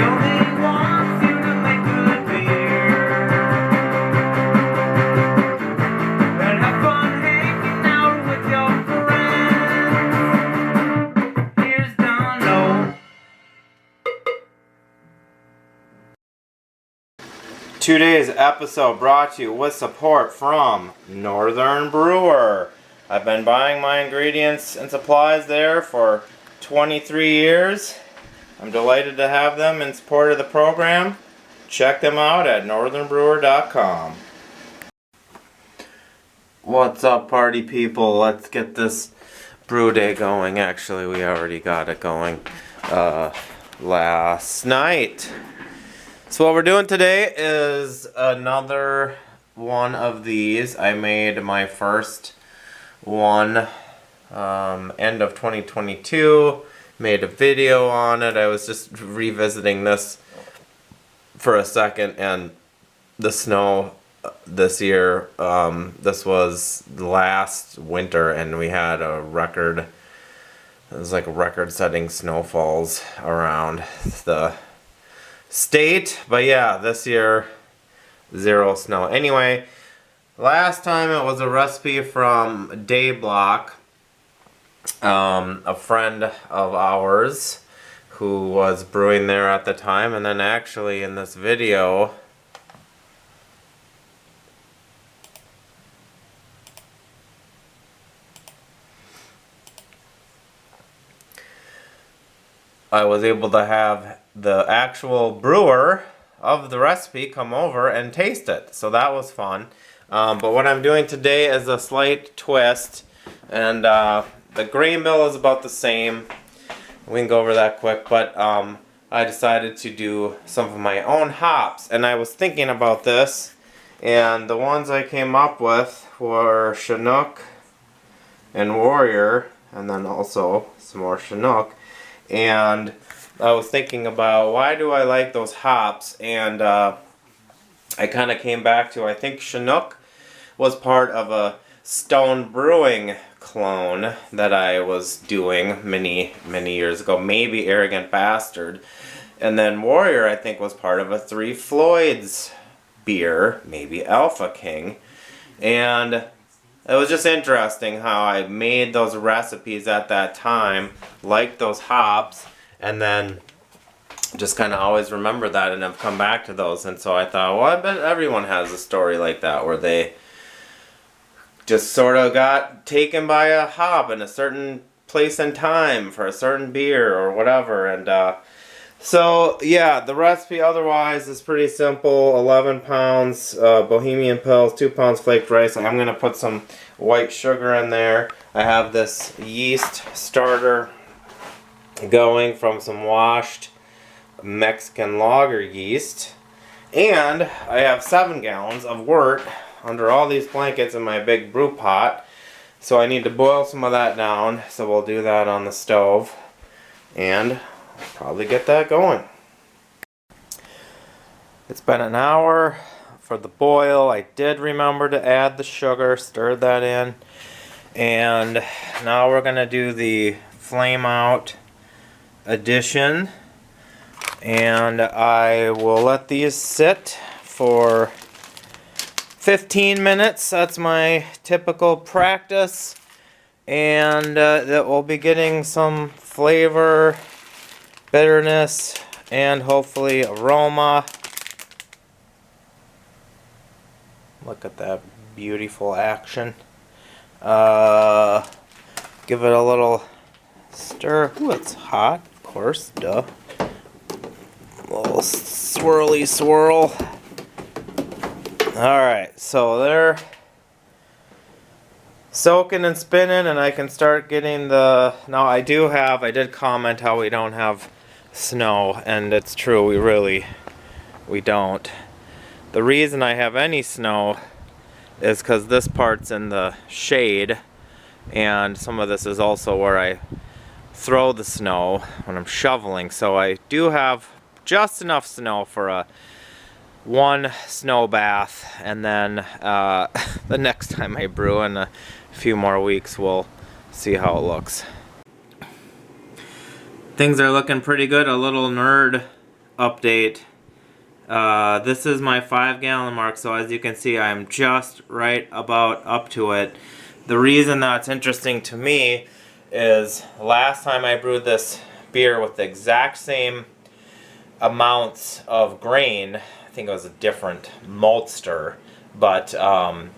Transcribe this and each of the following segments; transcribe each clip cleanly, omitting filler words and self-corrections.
only wants you to make good beer and have fun hanging out with your friends. Here's Dono. Today's episode brought to you with support from Northern Brewer. I've been buying my ingredients and supplies there for 23 years. I'm delighted to have them in support of the program. Check them out at northernbrewer.com. What's up, party people? Let's get this brew day going. Actually, we already got it going last night. So what we're doing today is another one of these. I made my first one end of 2022. Made a video on it. I was just revisiting this for a second, and the snow this year, this was last winter, and we had a record, it was like record-setting snowfalls around the state. But yeah, this year, zero snow. Anyway, last time it was a recipe from Day Block, a friend of ours who was brewing there at the time, and then actually in this video I was able to have the actual brewer of the recipe come over and taste it, so that was fun. But what I'm doing today is a slight twist, and the grain bill is about the same. We can go over that quick, but I decided to do some of my own hops, and I was thinking about this, and the ones I came up with were Chinook and Warrior, and then also some more Chinook. And I was thinking about, why do I like those hops? And I kind of came back to, I think Chinook was part of a Stone Brewing clone that I was doing many years ago, maybe Arrogant Bastard. And then Warrior, I think, was part of a Three Floyds beer, maybe Alpha King. And it was just interesting how I made those recipes at that time, liked those hops, and then just kind of always remember that and have come back to those. And so I thought, well, I bet everyone has a story like that where they just sort of got taken by a hop in a certain place and time for a certain beer or whatever. And so yeah, the recipe otherwise is pretty simple. 11 pounds Bohemian Pils, 2 pounds flaked rice. I'm going to put some white sugar in there. I have this yeast starter going from some washed Mexican lager yeast. And I have 7 gallons of wort under all these blankets in my big brew pot. So I need to boil some of that down. So we'll do that on the stove. And probably get that going. It's been an hour for the boil. I did remember to add the sugar, stirred that in. And now we're going to do the flame out addition. And I will let these sit for 15 minutes. That's my typical practice. And that we'll be getting some flavor, bitterness, and hopefully aroma. Look at that beautiful action. Give it a little stir. Ooh, it's hot, of course, duh. A little swirly swirl. Alright, so they're soaking and spinning, and I can start getting the... Now I did comment how we don't have snow, and it's true, we don't. The reason I have any snow is because this part's in the shade, and some of this is also where I throw the snow when I'm shoveling, so I do have just enough snow for a one snow bath, and then the next time I brew in a few more weeks we'll see how it looks. Things are looking pretty good. A little nerd update. This is my 5-gallon mark, so as you can see, I'm just right about up to it. The reason that's interesting to me is last time I brewed this beer with the exact same amounts of grain, I think it was a different maltster, but 11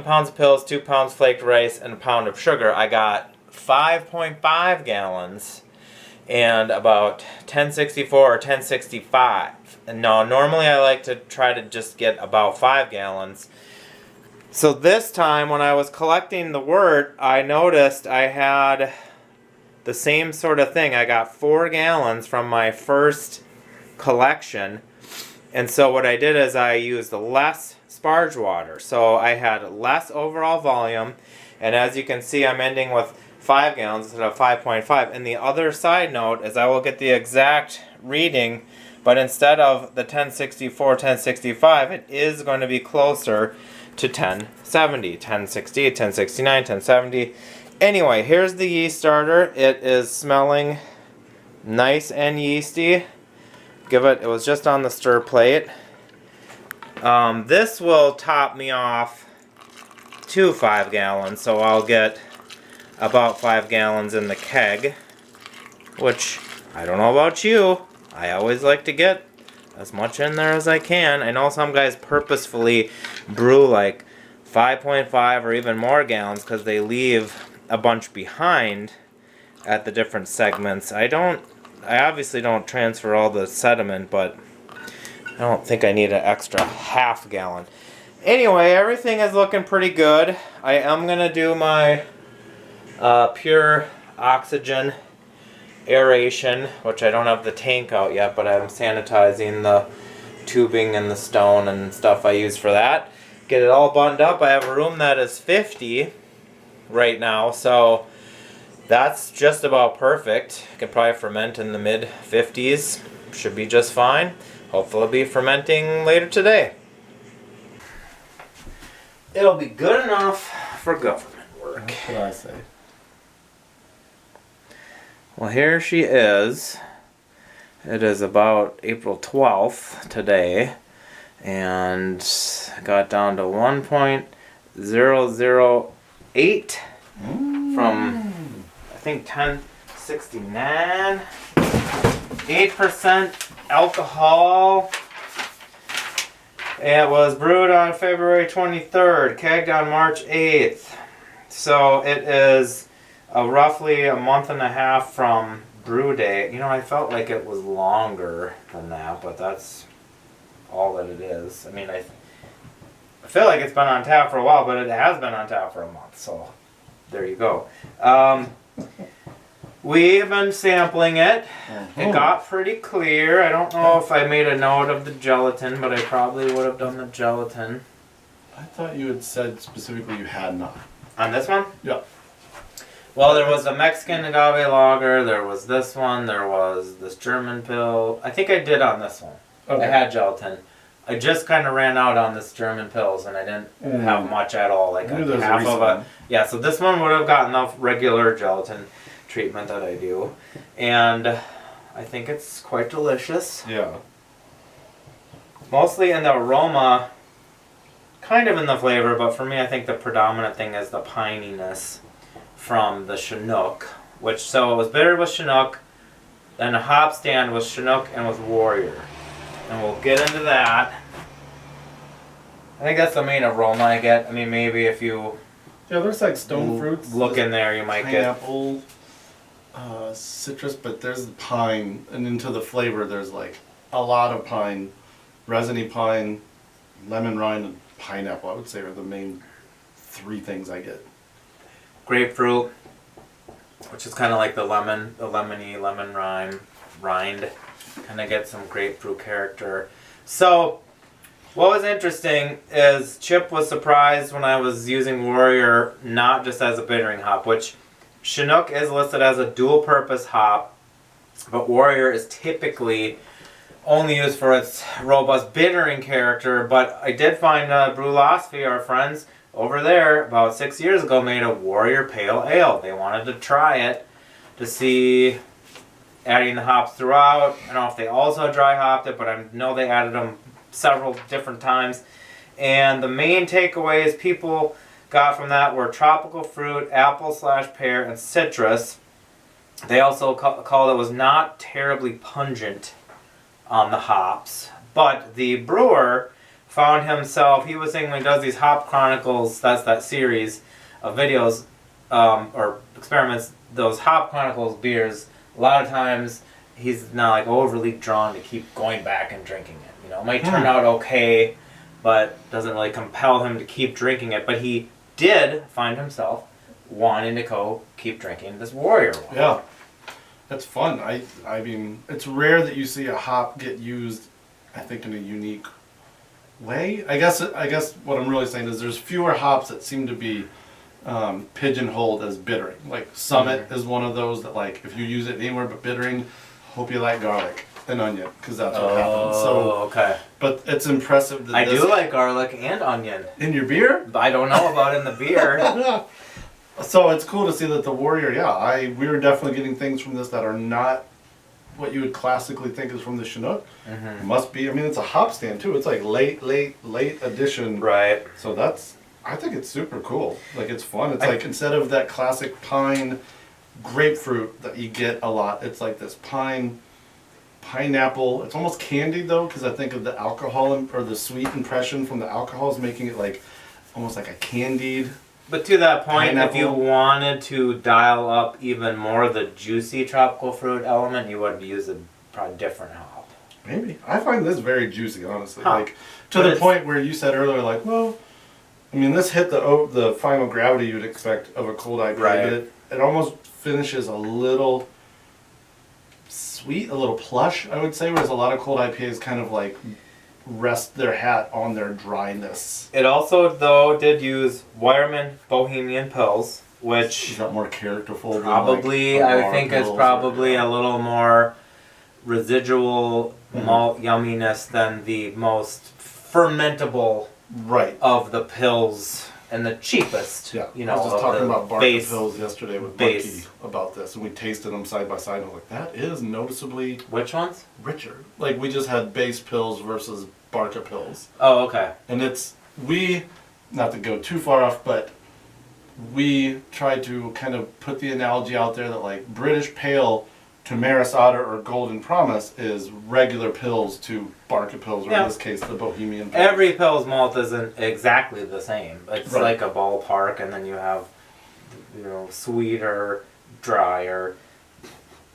pounds of pills, 2 pounds flaked rice, and a pound of sugar. I got 5.5 gallons and about 1064 or 1065. And no, normally I like to try to just get about 5 gallons. So this time when I was collecting the wort, I noticed I had the same sort of thing. I got 4 gallons from my first collection. And so what I did is I used less sparge water. So I had less overall volume. And as you can see, I'm ending with 5 gallons instead of 5.5. And the other side note is I will get the exact reading, but instead of the 1064, 1065, it is going to be closer to 1070, 1060, 1069, 1070. Anyway, here's the yeast starter. It is smelling nice and yeasty. It was just on the stir plate. This will top me off to 5 gallons, so I'll get about 5 gallons in the keg, which I don't know about you. I always like to get as much in there as I can. I know some guys purposefully brew like 5.5 or even more gallons because they leave a bunch behind at the different segments. I obviously don't transfer all the sediment, but I don't think I need an extra half gallon. Anyway, everything is looking pretty good. I am going to do my pure oxygen aeration, which I don't have the tank out yet, but I'm sanitizing the tubing and the stone and stuff I use for that. Get it all buttoned up. I have a room that is 50 right now, so that's just about perfect. I can probably ferment in the mid 50s. Should be just fine. Hopefully it'll be fermenting later today. It'll be good enough for government work. That's what I say. Well, here she is. It is about April 12th today, and got down to 1.008 from, I think, 1069. 8% alcohol. It was brewed on February 23rd, kegged on March 8th. So it is roughly a month and a half from brew day. You know, I felt like it was longer than that, but that's all that it is. I mean, I feel like it's been on tap for a while, but it has been on tap for a month, so there you go. We've been sampling it. It got pretty clear. I don't know if I made a note of the gelatin, but I probably would have done the gelatin. I thought you had said specifically you had not. On this one? Yeah. Well, there was the Mexican agave lager, there was this one, there was this German pill. I think I did on this one. Okay. I had gelatin. I just kind of ran out on this German pills, and I didn't have much at all. Like half of it. Yeah, so this one would have got enough regular gelatin treatment that I do. And I think it's quite delicious. Yeah. Mostly in the aroma, kind of in the flavor, but for me I think the predominant thing is the pininess from the Chinook, so it was bittered with Chinook, then a hop stand with Chinook and with Warrior. And we'll get into that. I think that's the main aroma I get. I mean, maybe if you there's like stone fruits. Look in there, you might pineapple, citrus, but there's pine, and into the flavor there's like a lot of pine, resiny pine, lemon rind, and pineapple. I would say are the main 3 things I get. Grapefruit, which is kind of like the lemony lemon rind. Kind of get some grapefruit character. So, what was interesting is Chip was surprised when I was using Warrior not just as a bittering hop, which Chinook is listed as a dual-purpose hop, but Warrior is typically only used for its robust bittering character. But I did find Brewlosophy, our friends over there, about 6 years ago, made a Warrior Pale Ale. They wanted to try it to see adding the hops throughout. I don't know if they also dry hopped it, but I know they added them several different times. And the main takeaways people got from that were tropical fruit, apple/pear, and citrus. They also called it was not terribly pungent on the hops. But the brewer found himself, he was saying when he does these Hop Chronicles, that's that series of videos or experiments, those Hop Chronicles beers, a lot of times he's not like overly drawn to keep going back and drinking it. You know, it might turn out okay, but doesn't really compel him to keep drinking it. But he did find himself wanting to go keep drinking this Warrior one. Yeah, that's fun. I mean, it's rare that you see a hop get used, I think, in a unique way. I guess what I'm really saying is there's fewer hops that seem to be pigeonholed as bittering. Like Summit is one of those that, like, if you use it anywhere but bittering, hope you like garlic and onion, because that's what happens. So okay. But it's impressive that I do like garlic and onion. In your beer? But I don't know about in the beer. So it's cool to see that the Warrior, we were definitely getting things from this that are not what you would classically think is from the Chinook. It must be, I mean, it's a hop stand too. It's like late edition. Right. So I think it's super cool. Like, it's fun. It's like, instead of that classic pine grapefruit that you get a lot, it's like this pineapple. It's almost candied though, because I think of the alcohol or the sweet impression from the alcohol is making it like almost like a candied. But to that point, pineapple. if you wanted to dial up even more the juicy tropical fruit element, you would use a probably different hop. Maybe. I find this very juicy, honestly. Huh. Like, to the point where you said earlier, like, well, I mean, this hit the final gravity you'd expect of a cold IPA, Right. but it almost finishes a little sweet, a little plush, I would say, whereas a lot of cold IPAs kind of like rest their hat on their dryness. It also, though, did use Wireman Bohemian Pills, which Is that more characterful? probably, than like I think it's Pills probably or, a little more residual malt yumminess than the most fermentable right. of the pills and the cheapest. Yeah, you know, I was just of talking the about Barker base. Pills yesterday with base. Bucky about this, and we tasted them side by side, and I was like, that is noticeably Which ones? richer. Like, we just had base pills versus Barker Pills. Oh, okay. And not to go too far off, but we tried to kind of put the analogy out there that, like, British Pale to Maris Otter or Golden Promise is regular pills to Barker Pills, or in this case, the Bohemian Pills. Every Pils malt isn't exactly the same. It's like a ballpark, and then you have, you know, sweeter, drier,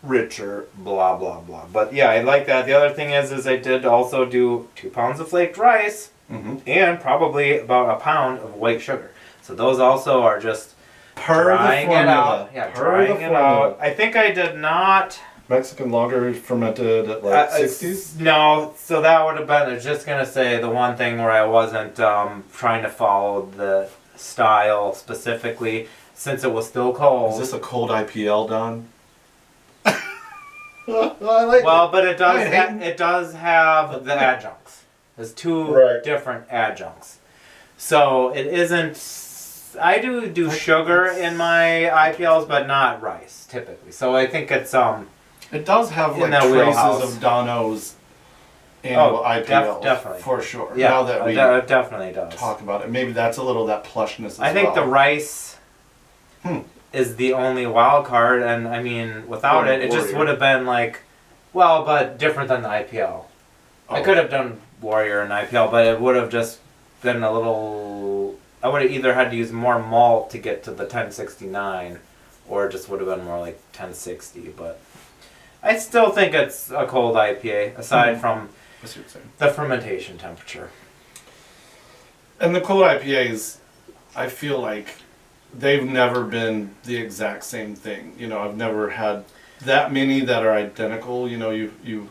richer, blah, blah, blah. But yeah, I like that. The other thing is I did also do 2 pounds of flaked rice and probably about a pound of white sugar. So those also are just drying it out. Yeah, drying it out. I think I did not... Mexican lager fermented at like 60s? No, so that would have been, I was just going to say the one thing where I wasn't trying to follow the style specifically, since it was still cold. Is this a cold IPL, Don? I like well, but it does have the adjuncts. There's 2 different adjuncts. So it isn't... I do sugar in my IPLs, but not rice, typically. So I think it's... It does have like traces of Dono's annual IPL, definitely. For sure. Yeah, now that we it definitely does. talk about it, maybe that's a little that plushness as I think the rice is the only wild card, and I mean, without it just would have been like, well, but different than the IPL. I could have done Warrior and IPL, but it would have just been a little... I would have either had to use more malt to get to the 1069, or it just would have been more like 1060, but... I still think it's a cold IPA, aside from the fermentation temperature. And the cold IPAs, I feel like they've never been the exact same thing. You know, I've never had that many that are identical. You know, you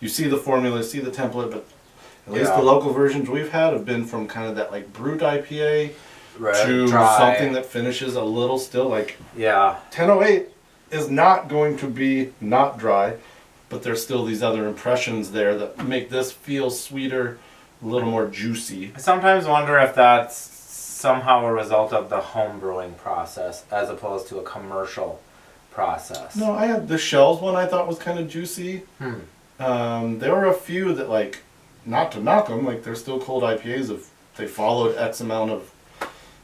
see the formula, see the template, but at least the local versions we've had have been from kind of that like brute IPA to dry. something that finishes a little still like 1008 is not going to be not dry, but there's still these other impressions there that make this feel sweeter, a little more juicy. I sometimes wonder if that's somehow a result of the home brewing process as opposed to a commercial process. No, I had the shells one I thought was kind of juicy. There were a few that, like, not to knock them, like they're still cold IPAs if they followed X amount of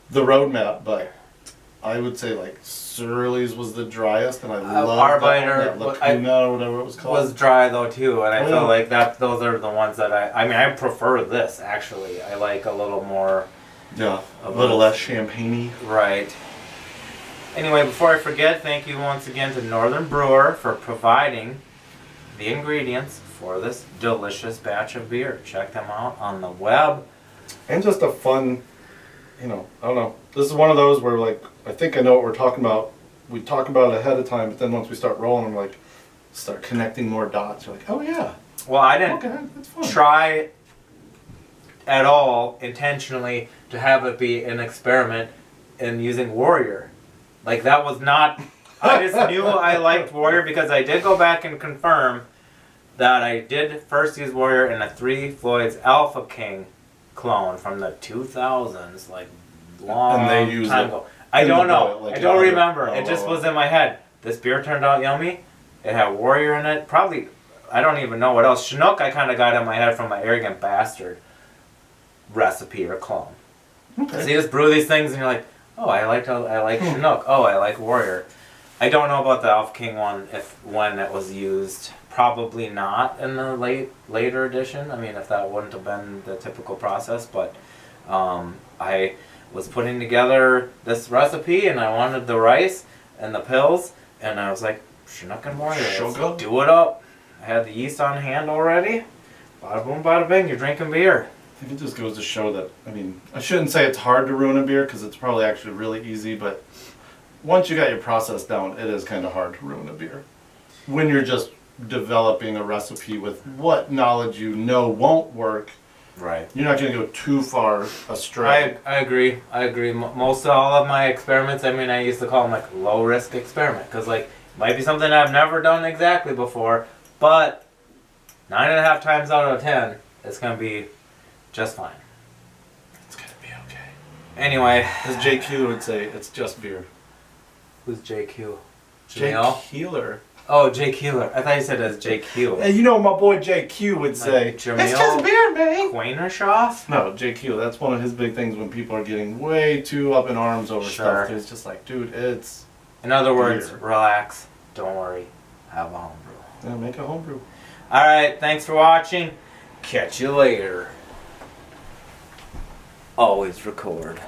the roadmap, but I would say like Surly's was the driest, and I love that Lacuna or whatever it was called. Was dry though too, and I feel like those are the ones that I mean I prefer this actually. I like a little more. Yeah, a little less champagne-y. Right. Anyway, before I forget, thank you once again to Northern Brewer for providing the ingredients for this delicious batch of beer. Check them out on the web. And just a fun, you know, I don't know. This is one of those where, like, I think I know what we're talking about. We talk about it ahead of time, but then once we start rolling, I'm like, start connecting more dots. You're like, oh yeah. Well, I didn't that's fun. try at all intentionally to have it be an experiment in using Warrior. Like, that was not... I just knew I liked Warrior because I did go back and confirm that I did first use Warrior in a 3 Floyd's Alpha King clone from the 2000s, like long and they use time ago. I don't know. Like I don't remember. It just was in my head. This beer turned out yummy. It had Warrior in it. Probably, I don't even know what else. Chinook I kind of got in my head from my Arrogant Bastard recipe or clone. Okay. So you just brew these things and you're like, oh, I like Chinook. Oh, I like Warrior. I don't know about the Alpha King one when it was used. Probably not in the later edition. I mean, if that wouldn't have been the typical process, but I was putting together this recipe and I wanted the rice and the pills and I was like, Chinook and Warrior, let's do it up. I had the yeast on hand already. Bada boom, bada bing, you're drinking beer. I think it just goes to show that, I mean, I shouldn't say it's hard to ruin a beer because it's probably actually really easy, but once you got your process down, it is kind of hard to ruin a beer. When you're just developing a recipe with what knowledge you know won't work, right? You're not going to go too far astray. I agree. Most of all of my experiments, I mean, I used to call them like low risk experiment because like it might be something I've never done exactly before, but 9.5 times out of 10, it's going to be just fine. It's going to be okay. Anyway, as JQ would say, it's just beer. Who's JQ? Jake Jamil? Keeler. Oh, Jake Keeler. I thought you said as JQ. And you know what my boy JQ would say, Jamil it's just beer, man. Quainershoff? No, JQ, that's one of his big things when people are getting way too up in arms over stuff. It's just like, dude, it's in other words, beer. Relax. Don't worry. Have a homebrew. Yeah, make a homebrew. Alright, thanks for watching. Catch you later. Always record.